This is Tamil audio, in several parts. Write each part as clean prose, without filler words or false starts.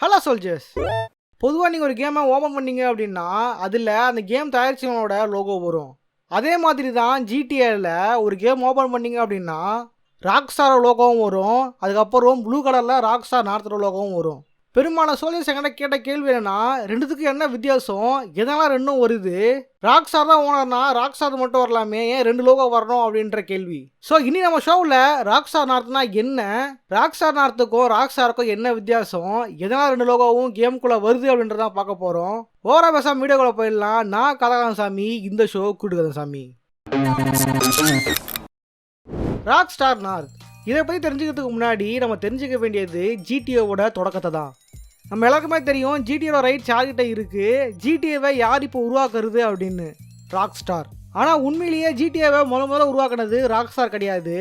Hello soldiers. பொதுவாக நீங்கள் ஒரு கேமை ஓப்பன் பண்ணீங்க அப்படின்னா அதில் அந்த கேம் தயாரிச்சவனோட லோகோ வரும். அதே மாதிரி தான் ஜிடிஏல ஒரு கேம் ஓப்பன் பண்ணீங்க அப்படின்னா ராக் ஸ்டார் லோகோவும் வரும். அதுக்கப்புறம் ப்ளூ கலரில் ராக் ஸ்டார் நார்த்தோட லோகோவும் வரும். பெரும்பாலான சோல்ஜர்ஸ் என்கிட்ட கேட்ட கேள்வி என்னன்னா, ரெண்டுத்துக்கும் என்ன வித்தியாசம், எதனால் ரெண்டும் வருது, ராக் ஸ்டார் தான் ஓனர்னா ராக் ஸ்டார் மட்டும் வரலாமே, ஏன் ரெண்டு லோகோ வரணும் அப்படின்ற கேள்வி. ஸோ இனி நம்ம ஷோவில் ராக் ஸ்டார் நார்த்னா என்ன, ராக் ஸ்டார் நார்த்துக்கும் ராக் ஸ்டாருக்கும் என்ன வித்தியாசம், எதனால் ரெண்டு லோகோவும் கேமுக்குள்ளே வருது அப்படின்றதான் பார்க்க போகிறோம். ஓவரா பேசாம வீடியோக்குள்ளே போயிடலாம். நான் கதாகரன் சாமி, இந்த ஷோ கூட்டுக்கதன் சாமி. ராக் ஸ்டார் நார்த் இதை பற்றி தெரிஞ்சுக்கிறதுக்கு முன்னாடி நம்ம தெரிஞ்சுக்க வேண்டியது ஜிடிஏவோட தொடக்கத்தை தான். நம்ம எல்லாருக்குமே தெரியும் ஜிடிஏவோட ரைட்ஸ் யார்கிட்ட இருக்குது, ஜிடிஏவை யார் இப்போ உருவாக்குறது அப்படின்னு, ராக் ஸ்டார். ஆனால் உண்மையிலேயே ஜிடிஏவை முதல்ல உருவாக்குனது ராக் ஸ்டார் கிடையாது,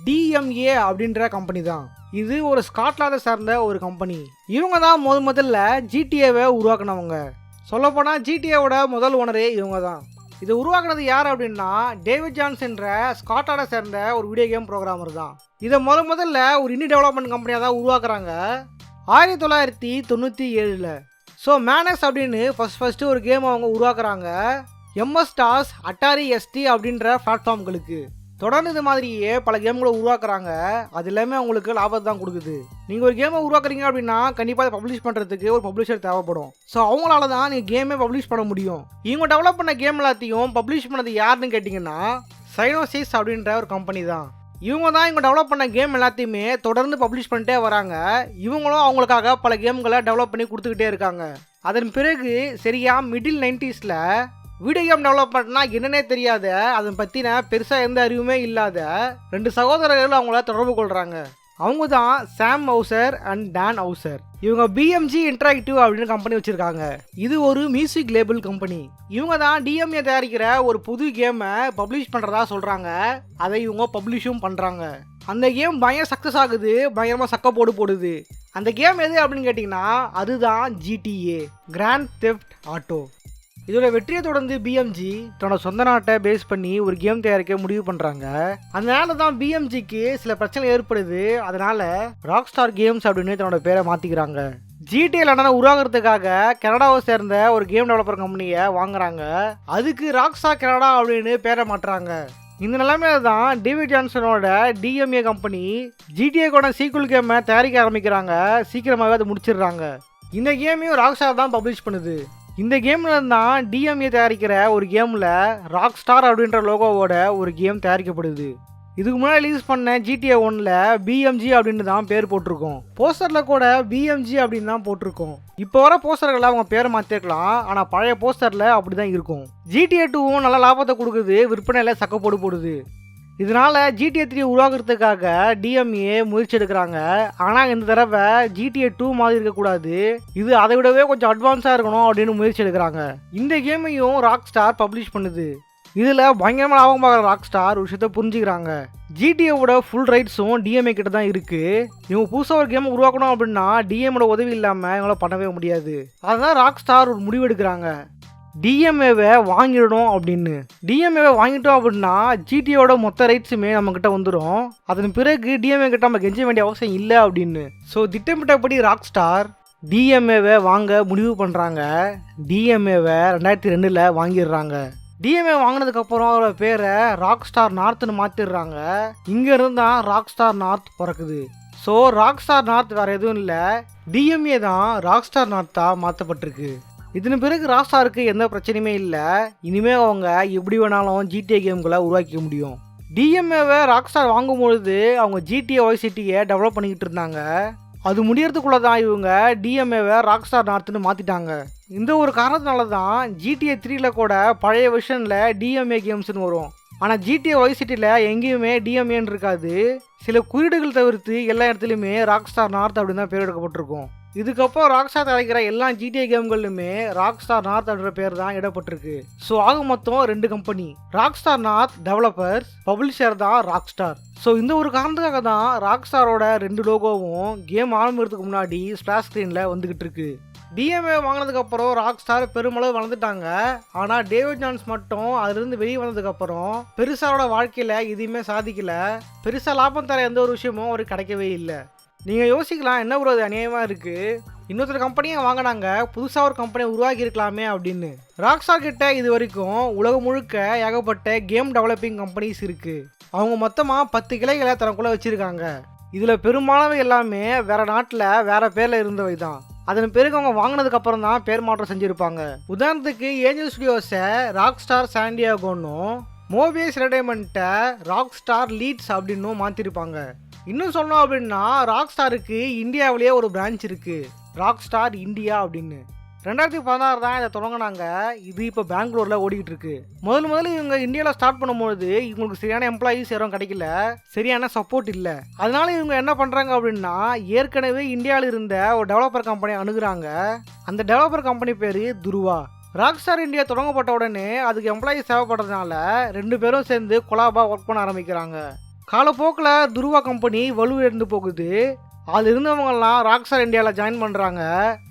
டிஎம்ஏ அப்படின்ற கம்பெனி தான். இது ஒரு ஸ்காட்லாண்டை சார்ந்த ஒரு கம்பெனி. இவங்க தான் முதல்ல ஜிடிஏவை உருவாக்குனவங்க. சொல்லப்போனால் ஜிடிஏவோட முதல் ஓனரே இவங்க தான். இதை உருவாக்குனது யார் அப்படின்னா டேவிட் ஜான்ஸ் என்ற ஸ்காட்லாண்டை சேர்ந்த ஒரு வீடியோ கேம் ப்ரோக்ராமர் தான். இதை முதல்ல ஒரு இண்டி டெவலப்மெண்ட் கம்பெனியாக தான் உருவாக்குறாங்க 1997. ஸோ மேனஸ் அப்படின்னு ஃபஸ்ட்டு ஒரு கேம் அவங்க உருவாக்குறாங்க MS DOS அட்டாரி ST அப்படின்ற பிளாட்ஃபார்ம்களுக்கு. தொடர்ந்து இது மாதிரியே பல கேம்களை உருவாக்குறாங்க. அது எல்லாமே அவங்களுக்கு லாபத்தை தான் கொடுக்குது. நீங்கள் ஒரு கேமை உருவாக்குறீங்க அப்படின்னா கண்டிப்பாக அதை பப்ளிஷ் பண்ணுறதுக்கு ஒரு பப்ளிஷர் தேவைப்படும். ஸோ அவங்களால தான் நீங்கள் கேமே பப்ளிஷ் பண்ண முடியும். இவங்க டெவலப் பண்ண கேம் எல்லாத்தையும் பப்ளிஷ் பண்ணது யாருன்னு கேட்டிங்கன்னா சைனோசிஸ் அப்படின்ற ஒரு கம்பெனி தான். இவங்க தான் இவங்க டெவலப் பண்ண கேம் எல்லாத்தையுமே தொடர்ந்து பப்ளிஷ் பண்ணிட்டே வராங்க. இவங்களும் அவங்களுக்காக பல கேம்களை டெவலப் பண்ணி கொடுத்துக்கிட்டே இருக்காங்க. அதன் பிறகு சரியா மிடில் 90s வீடியோ கேம் டெவலப்மெண்ட்னா என்னன்னே தெரியாத, அதை பற்றின பெருசாக எந்த அறிவுமே இல்லாத ரெண்டு சகோதரர்கள் அவங்கள தொடர்பு கொள்கிறாங்க. அவங்க தான் சாம் ஹவுசர் அண்ட் டான் ஹவுசர். இவங்க BMG இன்டராக்டிவ் அப்படின்னு கம்பெனி வச்சுருக்காங்க. இது ஒரு மியூசிக் லேபிள் கம்பெனி. இவங்க தான் டிஎம்ஏ தயாரிக்கிற ஒரு புது கேமை பப்ளிஷ் பண்ணுறதா சொல்கிறாங்க. அதை இவங்க பப்ளிஷும் பண்ணுறாங்க. அந்த கேம் பயங்கர சக்ஸஸ் ஆகுது, பயங்கரமாக சக்கப்போடு போடுது. அந்த கேம் எது அப்படின்னு கேட்டிங்கன்னா அதுதான் GTA கிராண்ட் தெஃப்ட் ஆட்டோ. இதோட வெற்றியை தொடர்ந்து BMG தன்னோட சொந்த நாட்டை பேஸ் பண்ணி ஒரு கேம் தயாரிக்க முடிவு பண்ணுறாங்க. அதனால தான் BMGக்கு சில பிரச்சனை ஏற்படுது. அதனால ராக் ஸ்டார் கேம்ஸ் அப்படின்னு தன்னோட பேரை மாற்றிக்கிறாங்க. GTA லண்டனை உருவாக்குறதுக்காக கனடாவை சேர்ந்த ஒரு கேம் டெவலப்பர் கம்பெனியை வாங்குறாங்க. அதுக்கு ராக் ஸ்டார் கனடா அப்படின்னு பேரை மாற்றுறாங்க. இந்த நிலைமையில தான் டேவிட் ஜான்சனோட DMA கம்பெனி GTA கூட சீக்குவல் கேமை தயாரிக்க ஆரம்பிக்கிறாங்க. சீக்கிரமாகவே அதை முடிச்சிடுறாங்க. இந்த கேமையும் ராக் ஸ்டார் தான் பப்ளிஷ் பண்ணுது. இந்த கேமில் தான் DMA தயாரிக்கிற ஒரு கேமில் ராக் ஸ்டார் அப்படின்ற லோகோவோட ஒரு கேம் தயாரிக்கப்படுது. இதுக்கு முன்னாடி ரிலீஸ் பண்ண GTA 1ல் BMG அப்படின்னு தான் பேர் போட்டிருக்கோம். போஸ்டரில் கூட BMG அப்படின்னு தான் போட்டிருக்கோம். இப்போ வர போஸ்டர்களை அவங்க பேரை மாற்றிருக்கலாம், ஆனால் பழைய போஸ்டரில் அப்படி தான் இருக்கும். GTA 2வும் நல்ல லாபத்தை கொடுக்குது, விற்பனையில் சக்கப்போடு போடுது. இதனால் GTA 3 உருவாக்குறதுக்காக DMA முயற்சி எடுக்கிறாங்க. ஆனால் இந்த தடவை GTA 2 மாதிரி இருக்கக்கூடாது, இது அதை விடவே கொஞ்சம் அட்வான்ஸாக இருக்கணும் அப்படின்னு முயற்சி எடுக்கிறாங்க. இந்த கேமையும் ராக் ஸ்டார் பப்ளிஷ் பண்ணுது. இதில் பயங்கரமாக லாபம் பார்க்குற ராக் ஸ்டார் ஒரு விஷயத்தை புரிஞ்சுக்கிறாங்க. GTAவோட ஃபுல் ரைட்ஸும் DMA கிட்ட தான் இருக்குது. இவங்க புதுசாக ஒரு கேமை உருவாக்கணும் அப்படின்னா DMAவோட உதவி இல்லாமல் இவங்களால பண்ணவே முடியாது. அதுதான் ராக் ஸ்டார் ஒரு முடிவு எடுக்கிறாங்க, DMAவை வாங்கிடணும் அப்படின்னு. DMAவை வாங்கிட்டோம் அப்படின்னா GTAவோட மொத்த ரைட்ஸுமே நம்மக்கிட்ட வந்துடும். அதன் பிறகு DMA கிட்ட நம்ம கெஞ்ச வேண்டிய அவசியம் இல்லை அப்படின்னு. ஸோ திட்டமிட்டபடி ராக் ஸ்டார் DMAவை வாங்க முடிவு பண்ணுறாங்க. DMAவை 2002 வாங்கிடுறாங்க. DMA வாங்கினதுக்கப்புறம் அவரோட பேரை ராக் ஸ்டார் நார்த்னு மாற்றிடுறாங்க. இங்கேருந்து தான் ராக் ஸ்டார் நார்த் பிறக்குது. ஸோ ராக் ஸ்டார் நார்த் வேறு எதுவும் இல்லை, DMA தான் ராக் ஸ்டார் நார்த்தாக மாற்றப்பட்டிருக்கு. இதன் பிறகு ராக் ஸ்டாருக்கு எந்த பிரச்சனையுமே இல்லை. இனிமேல் அவங்க எப்படி வேணாலும் GTA கேம்களை உருவாக்கிக்க முடியும். DMAவை ராக் ஸ்டார் வாங்கும்பொழுது அவங்க GTA Vice Cityயை டெவலப் பண்ணிக்கிட்டு இருந்தாங்க. அது முடியறதுக்குள்ளே தான் இவங்க DMAவை ராக் ஸ்டார் நார்த்னு மாற்றிட்டாங்க. இந்த ஒரு காரணத்தினால தான் GTA 3ல் கூட பழைய வெர்ஷனில் DMA கேம்ஸ்னு வரும். ஆனால் GTA Vice Cityயில் எங்கேயுமே DMAன்னு இருக்காது. சில குறியீடுகள் தவிர்த்து எல்லா இடத்துலையுமே ராக் ஸ்டார் நார்த் அப்படின்னு தான் பேர் எடுக்கப்பட்டிருக்கும். இதுக்கப்புறம் ராக் ஸ்டார் தயாரிக்கிற எல்லா GTA கேம்களுமே ராக் ஸ்டார் நார்த் அப்படின்ற பேர் தான் இடப்பட்டிருக்கு. ஸோ ஆக மொத்தம் 2 company, rock star north developers, publisher தான் ராக் ஸ்டார். ஸோ இந்த ஒரு காரணத்துக்காக தான் ராக் ஸ்டாரோட 2 லோகோவும் கேம் ஆரம்பிக்கிறதுக்கு முன்னாடி ஸ்பிளாஷ் ஸ்க்ரீனில் வந்துக்கிட்டு இருக்கு. DMA வாங்கினதுக்கப்புறம் ராக் ஸ்டார் பெருமளவு வளர்ந்துட்டாங்க. ஆனால் டேவிட் ஜான்ஸ் மட்டும் அதுலேருந்து வெளியே வந்ததுக்கப்புறம் பெருசாரோட வாழ்க்கையில் எதுவுமே சாதிக்கல. பெருசாக லாபம் தர எந்த ஒரு விஷயமும் அவருக்கு கிடைக்கவே இல்லை. நீங்கள் யோசிக்கலாம், என்ன ப்ரோ அது அநியாயமாக இருக்குது, இன்னொருத்தர் கம்பெனியை வாங்கினாங்க, புதுசாக ஒரு கம்பெனியை உருவாக்கி இருக்கலாமே அப்படின்னு. ராக்ஸ்டார் கிட்ட இது வரைக்கும் உலகம் முழுக்க ஏகப்பட்ட கேம் டெவலப்பிங் கம்பெனிஸ் இருக்குது. அவங்க மொத்தமாக 10 கிளைகளை தனக்குள்ளே வச்சுருக்காங்க. இதில் பெரும்பாலானவை எல்லாமே வேறு நாட்டில் வேறு பேரில் இருந்தவை தான். அதன் பிறகு அவங்க வாங்கினதுக்கு அப்புறம் தான் பேர் மாற்றம் செஞ்சுருப்பாங்க. உதாரணத்துக்கு ஏஞ்சல் ஸ்டுடியோஸை ராக்ஸ்டார் சாண்டியாகோன்னும் மோபியஸ் என்டர்டைன்மெண்ட்டை ராக்ஸ்டார் லீட்ஸ் அப்படின்னும் மாற்றிருப்பாங்க. இன்னும் சொன்னோம் அப்படின்னா ராக்ஸ்டாருக்கு இந்தியாவிலேயே ஒரு பிரான்ச் இருக்குது, ராக்ஸ்டார் இந்தியா அப்படின்னு. 2016 தான் இதை தொடங்கினாங்க. இது இப்போ பெங்களூரில் ஓடிக்கிட்டு இருக்கு. முதல்ல இவங்க இந்தியாவில் ஸ்டார்ட் பண்ணும்போது இவங்களுக்கு சரியான எம்ப்ளாயீஸ் யாரும் கிடைக்கல, சரியான சப்போர்ட் இல்லை. அதனால இவங்க என்ன பண்ணுறாங்க அப்படின்னா ஏற்கனவே இந்தியாவில் இருந்த ஒரு டெவலப்பர் கம்பெனி அணுகுறாங்க. அந்த டெவலப்பர் கம்பெனி பேர் துருவா. ராக்ஸ்டார் இந்தியா தொடங்கப்பட்ட உடனே அதுக்கு எம்ப்ளாயீஸ் தேவைப்படுறதுனால 2 பேரும் சேர்ந்து கொலாபாக ஒர்க் பண்ண ஆரம்பிக்கிறாங்க. காலப்போக்கில் துருவா கம்பெனி வலுவிழந்து போகுது. அதில் இருந்தவங்கெல்லாம் ராக்ஸ்டார் இந்தியாவில் ஜாயின் பண்ணுறாங்க.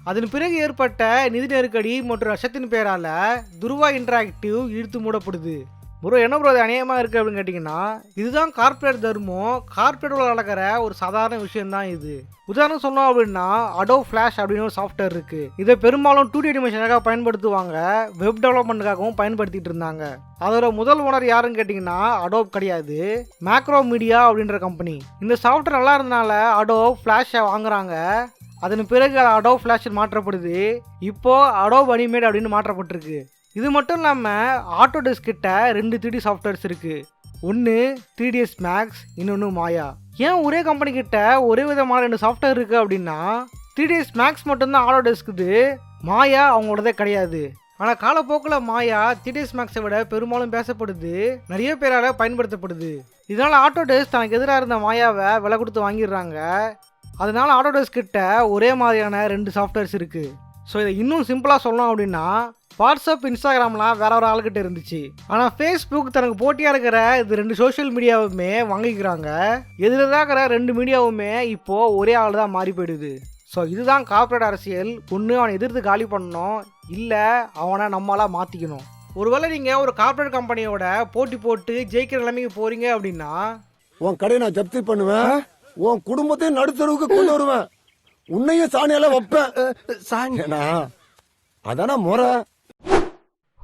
அதன் பிறகு ஏற்பட்ட நிதி நெருக்கடி மற்றும் நஷ்டத்தின் பேரால் துருவா இன்டராக்டிவ் இழுத்து மூடப்படுது. ப்ரோ என்ன ப்ரோ அது அநியாயமாக இருக்குது அப்படின்னு கேட்டிங்கன்னா, இதுதான் கார்ப்பரேட் தர்மம். கார்ப்பரேட்டில் நடக்கிற ஒரு சாதாரண விஷயம்தான் இது. உதாரணம் சொன்னோம் அப்படின்னா அடோப் ஃப்ளாஷ் அப்படின்னு ஒரு சாஃப்ட்வேர் இருக்குது. இதை பெரும்பாலும் 2D அனிமேஷனுக்காக பயன்படுத்துவாங்க, வெப் டெவலப்மெண்ட்டுக்காகவும் பயன்படுத்திகிட்டு இருந்தாங்க. அதோட முதல் ஓனர் யாருன்னு கேட்டிங்கன்னா அடோப் கிடையாது, மேக்ரோ மீடியா அப்படின்ற கம்பெனி. இந்த சாஃப்ட்வேர் நல்லா இருந்தனால அடோப் ஃப்ளாஷை வாங்குறாங்க. அதன் பிறகு அடோப் ஃப்ளாஷ் மாற்றப்படுது. இப்போது அடோப் அனிமேட் அப்படின்னு மாற்றப்பட்டிருக்கு. இது மட்டும் இல்லாமல் ஆட்டோடெஸ்க் கிட்ட 2 3D சாஃப்ட்வேர்ஸ் இருக்குது. ஒன்று 3ds Max, இன்னொன்று மாயா. ஏன் ஒரே கம்பெனி கிட்ட ஒரே விதமான 2 சாஃப்ட்வேர் இருக்குது அப்படின்னா 3ds Max மட்டும்தான் ஆட்டோடெஸ்க்குது, மாயா அவங்களோடதே கிடையாது. ஆனால் காலப்போக்கில் மாயா 3ds Maxை விட பெரும்பாலும் பேசப்படுது, நிறைய பேரால் பயன்படுத்தப்படுது. இதனால் ஆட்டோடெஸ்க் தனக்கு எதிராக இருந்த மாயாவை விலை கொடுத்து வாங்கிடுறாங்க. அதனால ஆட்டோடெஸ்க் கிட்ட ஒரே மாதிரியான 2 சாஃப்ட்வேர்ஸ் இருக்குது. ஸோ இதை இன்னும் சிம்பிளாக சொல்லணும் அப்படின்னா வாட்ஸ்அப், இன்ஸ்டாகிராம்லாம் வேற ஒரு ஆளுக்கிட்ட இருந்துச்சு. ஆனால் ஃபேஸ்புக் தனக்கு போட்டியாக இருக்கிற இது 2 சோஷியல் மீடியாவுமே வாங்கிக்கிறாங்க. எதிராக இருக்கிற 2 மீடியாவுமே இப்போது ஒரே ஆள் தான் மாறி போயிடுது. ஸோ இதுதான் கார்ப்பரேட் அரசியல். ஒன்று அவனை எதிர்த்து காலி பண்ணணும், இல்லை அவனை நம்மளால் மாற்றிக்கணும். ஒருவேளை நீங்கள் ஒரு கார்ப்பரேட் கம்பெனியோட போட்டி போட்டு ஜெயிக்கிற நிலைமைக்கு போகிறீங்க அப்படின்னா உன் கடையை நான் ஜப்தி பண்ணுவேன், உன் குடும்பத்தையும் நடுத்தருவுக்கு கொண்டு வருவேன், உன்னையும் சாணியெல்லாம் வைப்பேன். அதான முறை.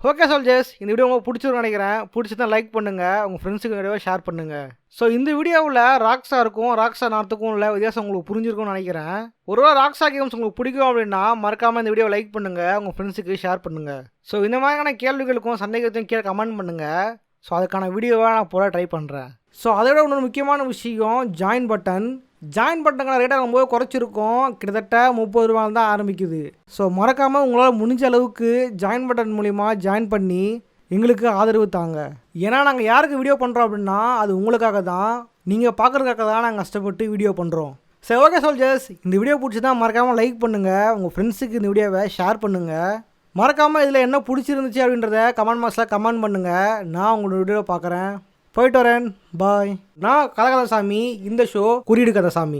ஓகே சோல்ஜர்ஸ், இந்த வீடியோ உங்களுக்கு பிடிச்சிருக்குன்னு நினைக்கிறேன். பிடிச்சிருந்தா லைக் பண்ணுங்கள், உங்கள் ஃப்ரெண்ட்ஸுக்கு நிறையவே ஷேர் பண்ணுங்கள். ஸோ இந்த வீடியோவில் ராக்ஸ்டாருக்கும் ராக்ஸ்டார் நார்த்துக்கும் உள்ள வித்தியாசம் உங்களுக்கு புரிஞ்சிருக்கும்னு நினைக்கிறேன். ஒருவேளை ராக்ஸ்டார் கேம்ஸ் உங்களுக்கு பிடிக்கும் அப்படின்னா மறக்காமல் இந்த வீடியோவை லைக் பண்ணுங்கள், உங்கள் ஃப்ரெண்ட்ஸுக்கு ஷேர் பண்ணுங்கள். ஸோ இந்த மாதிரியான கேள்விகளுக்கும் சந்தேகத்தையும் கீழே கமெண்ட் பண்ணுங்கள். ஸோ அதுக்கான வீடியோவை நான் போட ட்ரை பண்ணுறேன். ஸோ அதோட இன்னொரு முக்கியமான விஷயம் ஜாயின் பட்டன். ஜாயின் பட்டனுக்கான ரேட்டை ரொம்பவே குறைச்சிருக்கோம், கிட்டத்தட்ட 30 ரூபாய் தான் ஆரம்பிக்குது. ஸோ மறக்காமல் உங்களால் முடிஞ்ச அளவுக்கு ஜாயின் பட்டன் மூலிமா ஜாயின் பண்ணி எங்களுக்கு ஆதரவு தாங்க. ஏன்னா நாங்கள் யாருக்கு வீடியோ பண்ணுறோம் அப்படின்னா அது உங்களுக்காக தான், நீங்கள் பார்க்குறதுக்காக தான் நாங்கள் கஷ்டப்பட்டு வீடியோ பண்ணுறோம். சரி ஓகே சோல்ஜர்ஸ், இந்த வீடியோ பிடிச்சதான் மறக்காமல் லைக் பண்ணுங்கள், உங்கள் ஃப்ரெண்ட்ஸுக்கு இந்த வீடியோவை ஷேர் பண்ணுங்கள். மறக்காமல் இதில் என்ன பிடிச்சிருந்துச்சு அப்படின்றத கமெண்ட் பாக்ஸில் கமெண்ட் பண்ணுங்கள். நான் உங்களோட வீடியோ பார்க்குறேன். போயிட்டு வரேன், பாய். நான் கலகலசாமி, இந்த ஷோ குறியீடு கதைசாமி.